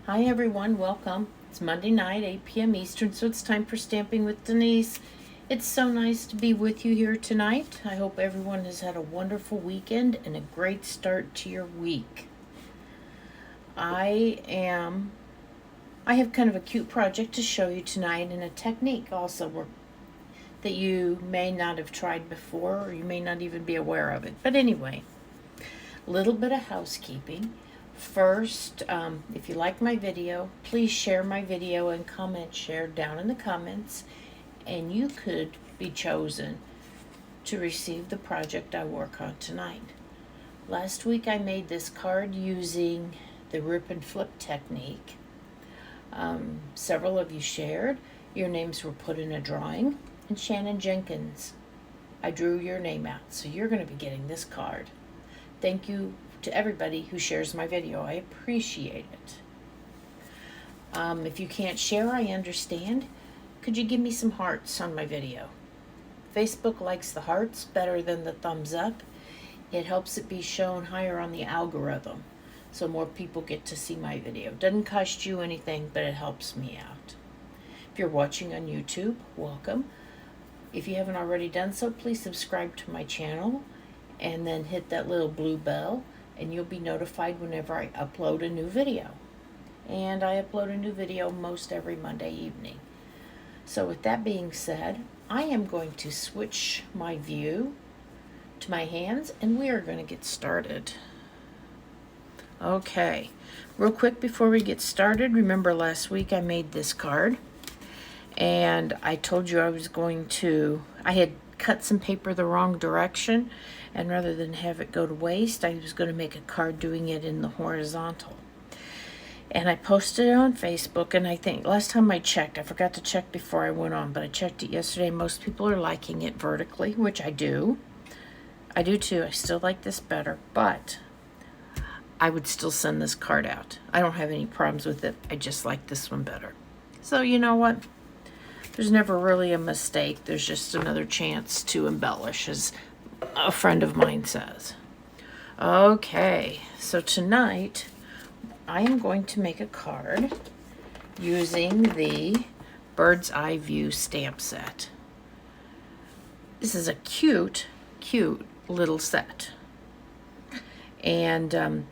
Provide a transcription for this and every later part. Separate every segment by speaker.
Speaker 1: Hi everyone, welcome. It's Monday night, 8 p.m. Eastern, so it's time for Stamping with Denise. It's so nice to be with you here tonight. I hope everyone has had a wonderful weekend and a great start to your week. I have kind of a cute project to show you tonight and a technique also that you may not have tried before or you may not even be aware of it. But anyway, a little bit of housekeeping. First, if you like my video, please share my video and share down in the comments, and you could be chosen to receive the project I work on tonight. Last week I made this card using the rip and flip technique. Several of you shared. Your names were put in a drawing, and Shannon Jenkins, I drew your name out, so you're going to be getting this card. Thank you to everybody who shares my video. I appreciate it. If you can't share, I understand. Could you give me some hearts on my video? Facebook likes the hearts better than the thumbs up. It helps it be shown higher on the algorithm, so more people get to see my video. Doesn't cost you anything, but it helps me out. If you're watching on YouTube, welcome. If you haven't already done so, please subscribe to my channel and then hit that little blue bell, and you'll be notified whenever I upload a new video. And I upload a new video most every Monday evening. So with that being said, I am going to switch my view to my hands, and we are going to get started. Okay, real quick before we get started, remember last week I made this card, and I told you I had cut some paper the wrong direction, and rather than have it go to waste, I was going to make a card doing it in the horizontal. And I posted it on Facebook, and I think last time I checked, I forgot to check before I went on, but I checked it yesterday. Most people are liking it vertically, which I do. I do too. I still like this better, but I would still send this card out. I don't have any problems with it. I just like this one better. So you know what? There's never really a mistake. There's just another chance to embellish, as a friend of mine says. Okay, so tonight I am going to make a card using the Bird's Eye View stamp set. This is a cute little set. And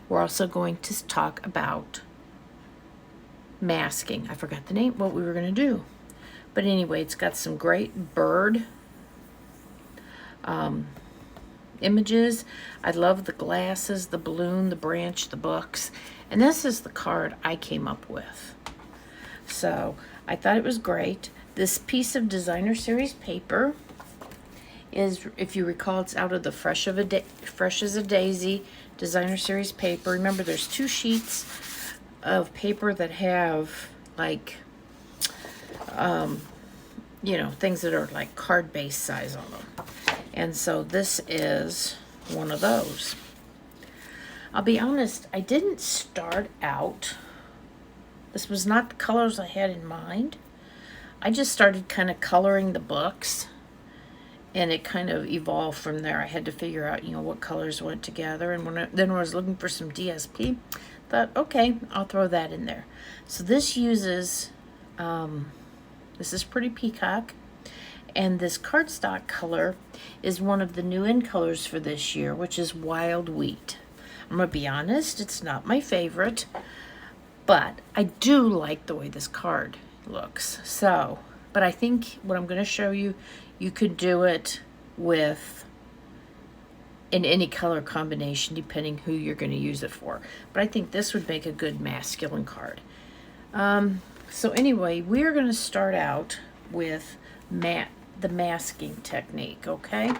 Speaker 1: we're also going to talk about masking. I forgot the name, what we were going to do. But anyway, it's got some great bird images. I love the glasses, the balloon, the branch, the books. And this is the card I came up with. So I thought it was great. This piece of designer series paper is, if you recall, it's out of the Fresh as a Daisy designer series paper. Remember, there's 2 sheets of paper that have like things that are like card-based size on them. And so this is one of those. I'll be honest, I didn't start out, this was not the colors I had in mind. I just started kind of coloring the books, and it kind of evolved from there. I had to figure out, what colors went together. And when I was looking for some DSP, thought, okay, I'll throw that in there. So this uses, this is pretty Peacock, and this cardstock color is one of the new in colors for this year, which is Wild Wheat. I'm going to be honest, it's not my favorite, but I do like the way this card looks. So, but I think what I'm going to show you, you could do it with in any color combination depending who you're going to use it for. But I think this would make a good masculine card. So anyway, we're going to start out with the masking technique, okay?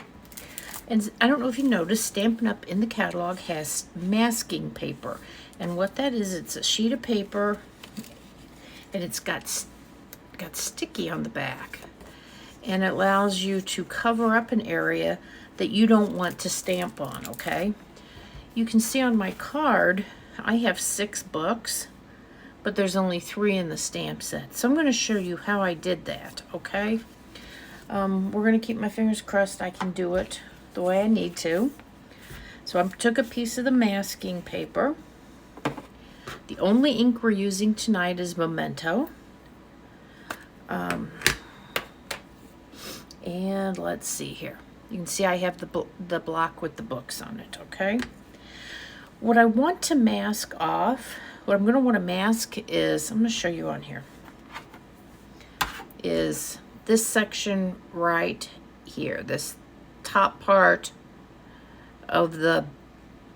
Speaker 1: And I don't know if you noticed, Stampin' Up! In the catalog has masking paper. And what that is, it's a sheet of paper, and it's got sticky on the back. And it allows you to cover up an area that you don't want to stamp on, okay? You can see on my card, I have 6 books, but there's only 3 in the stamp set. So I'm going to show you how I did that, okay? We're going to keep my fingers crossed I can do it the way I need to. So I took a piece of the masking paper. The only ink we're using tonight is Memento. And let's see here. You can see I have the block with the books on it, okay? What I want to mask off, what I'm going to want to mask is, I'm going to show you on here, is this section right here, this top part of the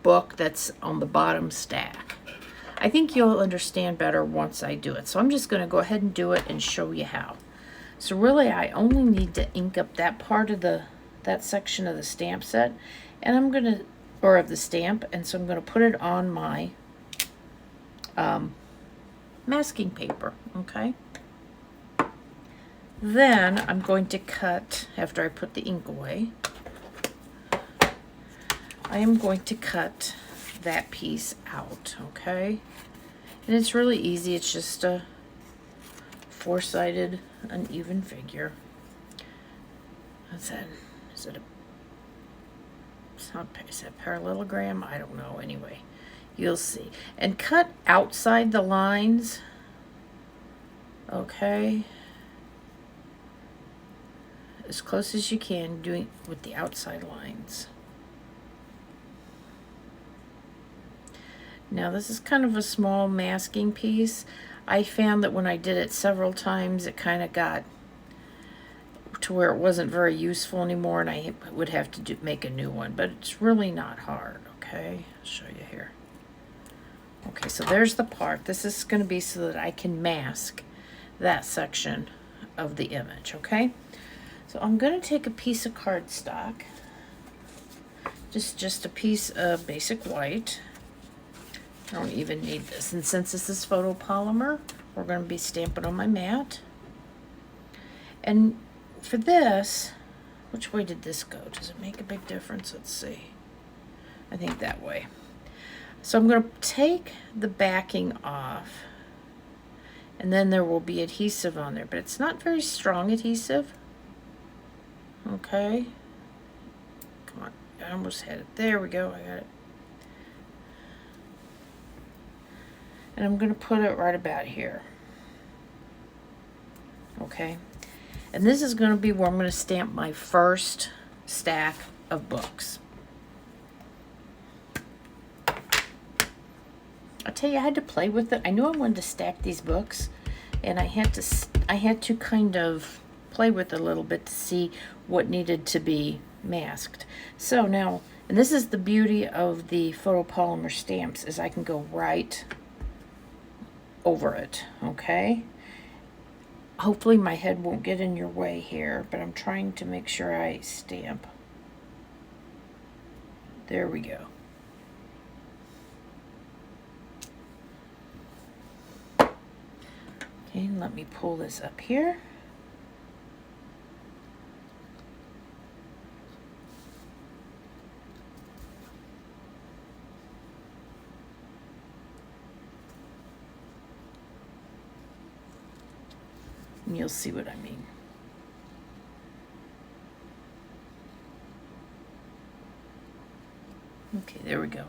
Speaker 1: book that's on the bottom stack. I think you'll understand better once I do it. So I'm just going to go ahead and do it and show you how. So really I only need to ink up that part of that section of the stamp set, and I'm going to, or of the stamp, and so I'm going to put it on my masking paper, okay? Then I'm going to cut, after I put the ink away, I am going to cut that piece out, okay? And it's really easy. It's just a four-sided uneven figure. What's that? Is that parallelogram? I don't know. Anyway, you'll see. And cut outside the lines, okay? As close as you can, doing with the outside lines. Now this is kind of a small masking piece. I found that when I did it several times, it kind of got to where it wasn't very useful anymore, and I would have to make a new one, but it's really not hard, okay? I'll show you here. Okay, so there's the part. This is going to be so that I can mask that section of the image, okay? So I'm going to take a piece of cardstock, just a piece of basic white. I don't even need this. And since this is photopolymer, we're going to be stamping on my mat. And for this, which way did this go? Does it make a big difference? Let's see. I think that way. So I'm going to take the backing off. And then there will be adhesive on there. But it's not very strong adhesive. Okay. Come on. I almost had it. There we go. I got it. And I'm going to put it right about here. Okay. And this is going to be where I'm going to stamp my first stack of books. I'll tell you, I had to play with it. I knew I wanted to stack these books, and I had to kind of play with it a little bit to see what needed to be masked. So now, and this is the beauty of the photopolymer stamps, is I can go right over it, okay? Hopefully my head won't get in your way here, but I'm trying to make sure I stamp. There we go. Okay, let me pull this up here. And you'll see what I mean. Okay, there we go.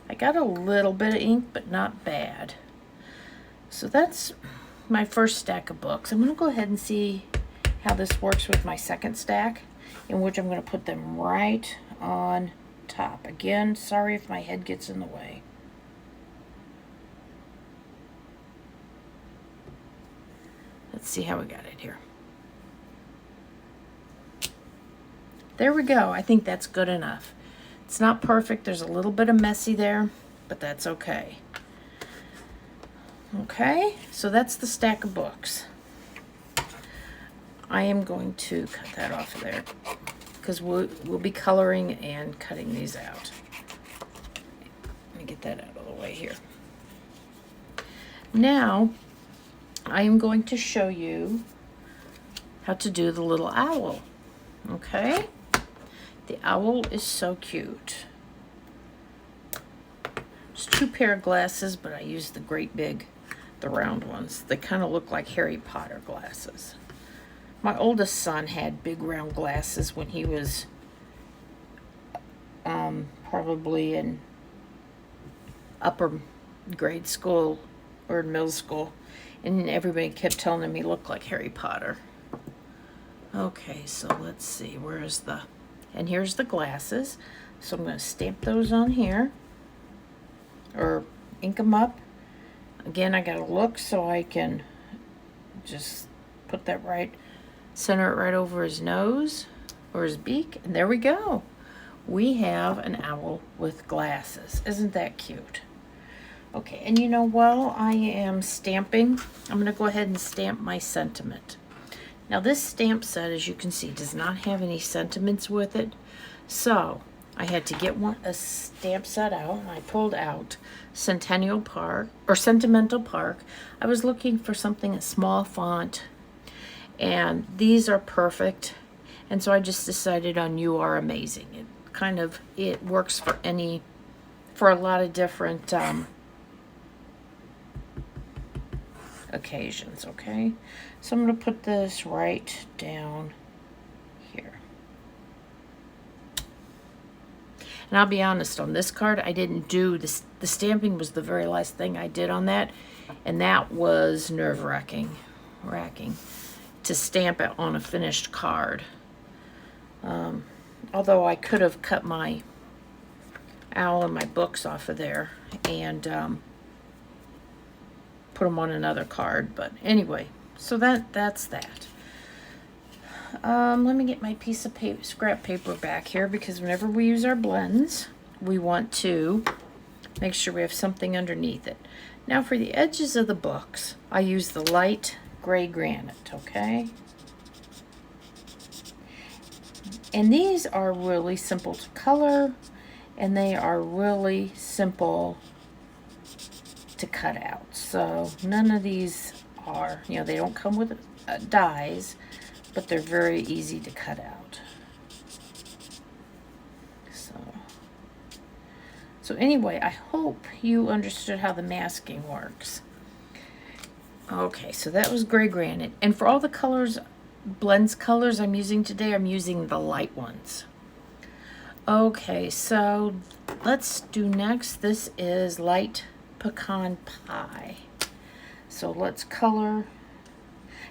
Speaker 1: I got a little bit of ink, but not bad. So that's my first stack of books. I'm going to go ahead and see how this works with my second stack, in which I'm going to put them right on top. Again, sorry if my head gets in the way. Let's see how we got it here. There we go. I think that's good enough. It's not perfect. There's a little bit of messy there, but that's okay. Okay, so that's the stack of books. I am going to cut that off of there because we'll be coloring and cutting these out. Let me get that out of the way here. Now, I am going to show you how to do the little owl, okay? The owl is so cute. It's two pair of glasses, but I use the great big, the round ones. They kind of look like Harry Potter glasses. My oldest son had big round glasses when he was probably in upper grade school, or in middle school, and everybody kept telling me he looked like Harry Potter. Okay, so let's see, where is the, and here's the glasses. So I'm going to stamp those on here, or ink them up. Again, I got to look so I can just put that right, center it right over his nose or his beak, and there we go. We have an owl with glasses. Isn't that cute? Okay, and you know, while I am stamping, I'm going to go ahead and stamp my sentiment. Now this stamp set, as you can see, does not have any sentiments with it. So I had to get a stamp set out, and I pulled out Sentimental Park. I was looking for something, a small font, and these are perfect. And so I just decided on You Are Amazing. It works for a lot of different occasions, okay? So I'm going to put this right down here. And I'll be honest, on this card, I didn't do this. The stamping was the very last thing I did on that, and that was nerve-wracking to stamp it on a finished card. Although I could have cut my owl and my books off of there and put them on another card. But anyway, so that's that. Let me get my piece of scrap paper back here, because whenever we use our blends, we want to make sure we have something underneath it. Now for the edges of the books, I use the light gray granite, okay? And these are really simple to color, and they are really simple to cut out. So none of these are, you know, they don't come with dies, but they're very easy to cut out. So anyway, I hope you understood how the masking works. Okay, so that was gray granite. And for all the colors, blends colors I'm using today, I'm using the light ones. Okay, so let's do next. This is light pecan pie. So let's color.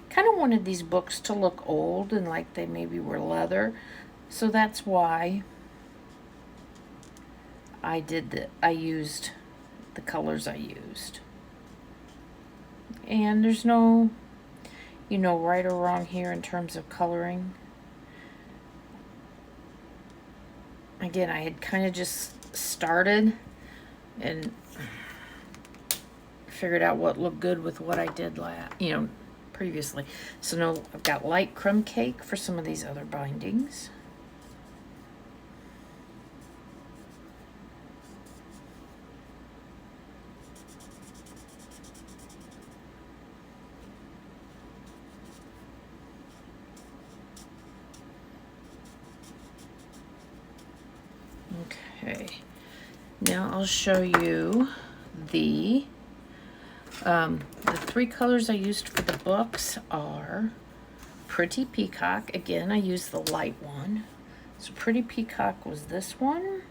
Speaker 1: Kind of wanted these books to look old and like they maybe were leather. So that's why I used the colors I used. And there's no, you know, right or wrong here in terms of coloring. Again, I had kind of just started and figured out what looked good with what I did previously. So now I've got light crumb cake for some of these other bindings. Okay, now I'll show you the three colors I used for the books are Pretty Peacock. Again, I used the light one. So Pretty Peacock was this one.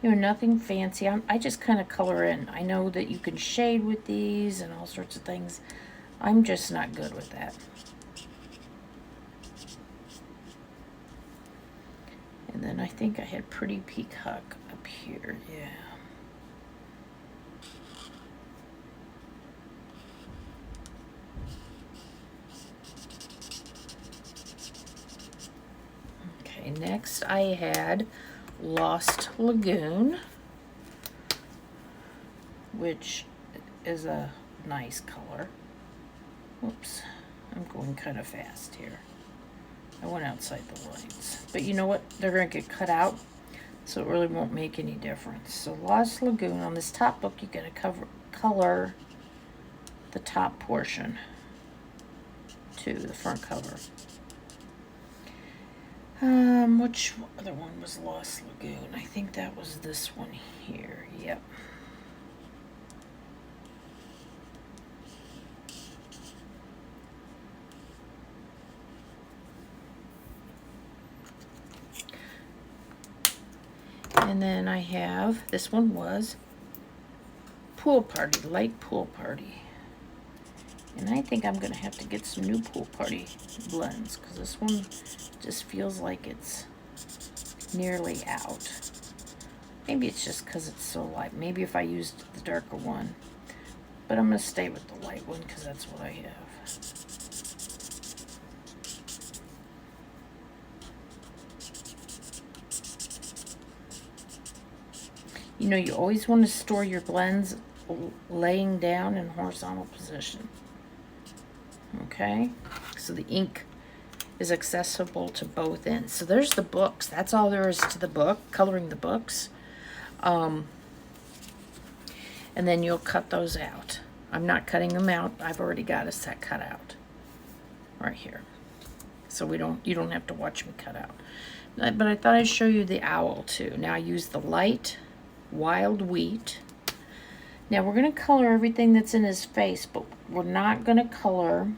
Speaker 1: You know, nothing fancy. I just kind of color in. I know that you can shade with these and all sorts of things. I'm just not good with that. And then I think I had Pretty Peacock up here, yeah. Okay, next I had Lost Lagoon, which is a nice color. Oops, I'm going kind of fast here. I went outside the lines. But you know what? They're going to get cut out, so it really won't make any difference. So Lost Lagoon, on this top book, you're going to color the top portion to the front cover. Which other one was Lost Lagoon? I think that was this one here. Yep. And And then I have, this one was Pool Party, Light Pool Party. And I think I'm going to have to get some new Pool Party blends, because this one just feels like it's nearly out. Maybe it's just because it's so light. Maybe if I used the darker one. But I'm going to stay with the light one because that's what I have. You know, you always want to store your blends laying down in horizontal position. Okay? So the ink is accessible to both ends. So there's the books. That's all there is to the book, coloring the books. And then you'll cut those out. I'm not cutting them out. I've already got a set cut out right here. So you don't have to watch me cut out. But I thought I'd show you the owl too. Now I use the light wild wheat. Now we're going to color everything that's in his face, but we're not going to color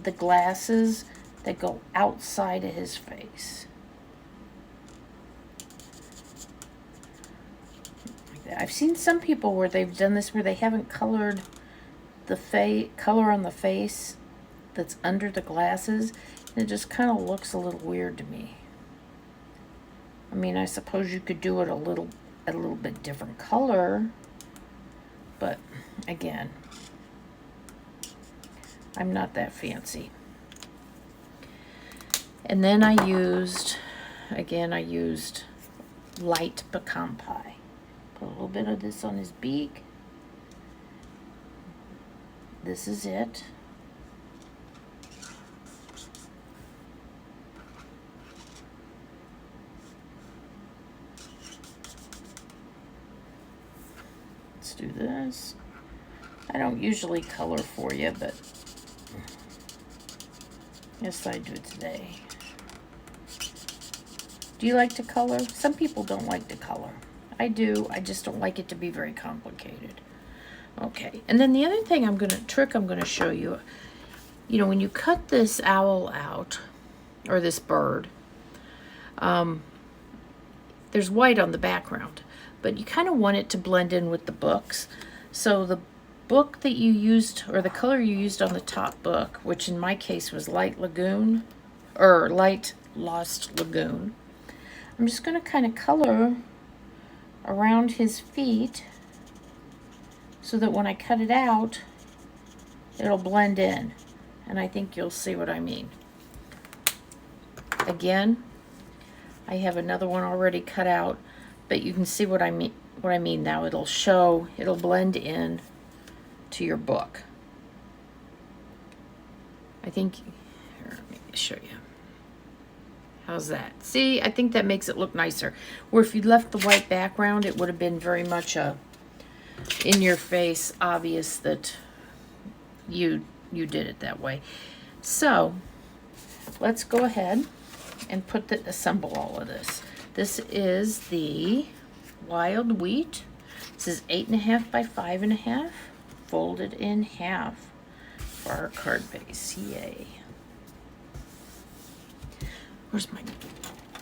Speaker 1: the glasses that go outside of his face. Like that. I've seen some people where they've done this where they haven't colored the color on the face that's under the glasses, and it just kind of looks a little weird to me. I mean, I suppose you could do it a little bit different color, but again, I'm not that fancy. And then I used light pecan pie. Put a little bit of this on his beak. This is it. Let's do this. I don't usually color for you, but yes, I do today. Do you like to color? Some people don't like to color. I do. I just don't like it to be very complicated. Okay, and then the other thing I'm going to show you, you know, when you cut this owl out, or this bird, there's white on the background, but you kind of want it to blend in with the books. So the book that you used, or the color you used on the top book, which in my case was Light Lagoon, or Light Lost Lagoon, I'm just going to kind of color around his feet so that when I cut it out, it'll blend in. And I think you'll see what I mean. Again, I have another one already cut out, but you can see what I mean now. It'll blend in to your book. I think, here, let me show you. How's that? See, I think that makes it look nicer. Where if you left the white background, it would have been very much in your face, obvious that you did it that way. So let's go ahead and assemble all of this. This is the wild wheat. This is 8.5 by 5.5, folded in half for our card base. Yay. Where's my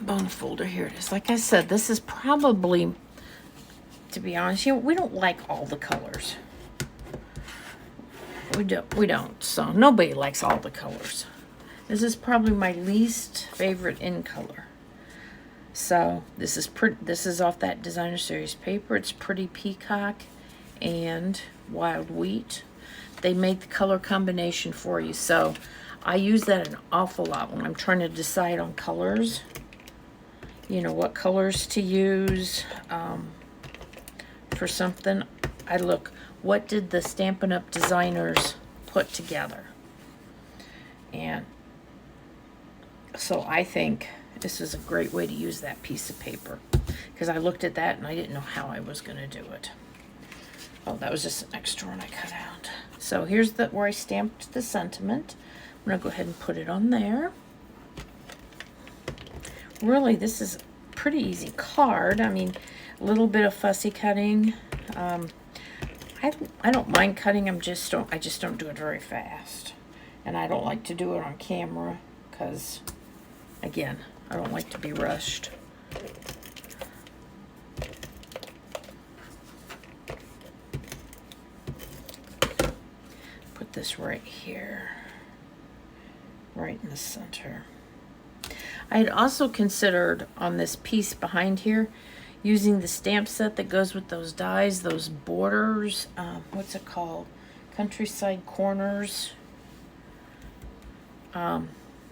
Speaker 1: bone folder? Here it is. Like I said, this is probably, to be honest, we don't like all the colors. We don't. So nobody likes all the colors. This is probably my least favorite in color. So this is off that Designer Series paper. It's Pretty Peacock and Wild Wheat. They make the color combination for you. So I use that an awful lot when I'm trying to decide on colors. You know, what colors to use for something. I look, what did the Stampin' Up! Designers put together? And so I think this is a great way to use that piece of paper, because I looked at that and I didn't know how I was going to do it. Oh, that was just an extra one I cut out. So here's where I stamped the sentiment. I'm going to go ahead and put it on there. Really, this is a pretty easy card. I mean, a little bit of fussy cutting. I don't mind cutting. I just don't do it very fast. And I don't like to do it on camera because, again, I don't like to be rushed. put this right here, right in the center. I had also considered on this piece behind here using the stamp set that goes with those dies, those borders, what's it called? Countryside Corners.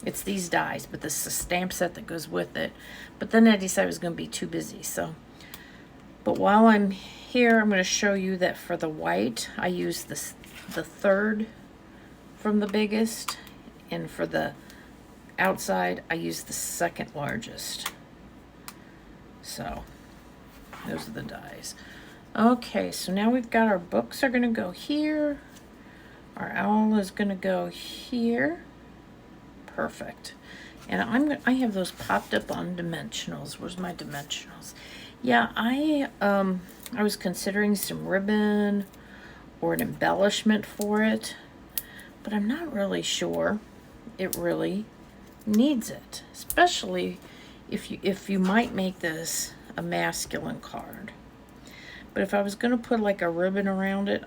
Speaker 1: It's these dies, but this is a stamp set that goes with it. But then I decided I was going to be too busy. But while I'm here, I'm going to show you that for the white, I use the third from the biggest, and for the outside, I use the second largest. So those are the dies. Okay, so now we've got our books are going to go here. Our owl is going to go here. Perfect. And I have those popped up on dimensionals. Where's my dimensionals? Yeah, I was considering some ribbon or an embellishment for it, but I'm not really sure it really needs it, especially if you might make this a masculine card. But if I was going to put like a ribbon around it,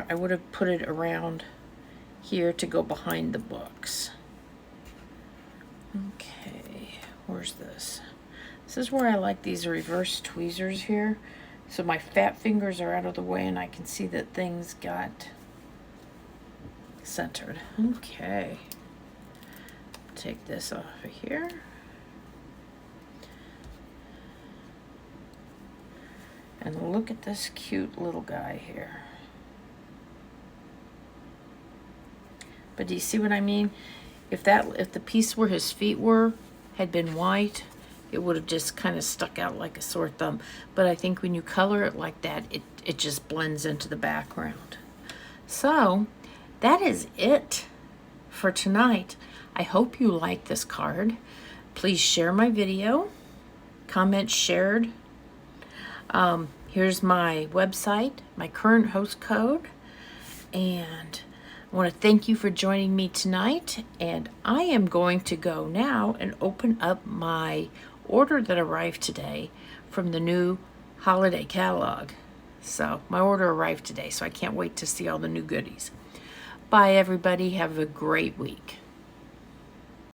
Speaker 1: I would have put it around here to go behind the books. Okay, where's this? This is where I like these reverse tweezers here. So my fat fingers are out of the way and I can see that things got centered. Okay. Take this off of here. And look at this cute little guy here. But do you see what I mean? If the piece where his feet had been white, it would have just kind of stuck out like a sore thumb. But I think when you color it like that, it just blends into the background. So that is it for tonight. I hope you like this card. Please share my video, comment shared. Here's my website, my current host code, and I want to thank you for joining me tonight, and I am going to go now and open up my order that arrived today from the new holiday catalog. So my order arrived today, so I can't wait to see all the new goodies. Bye everybody, have a great week.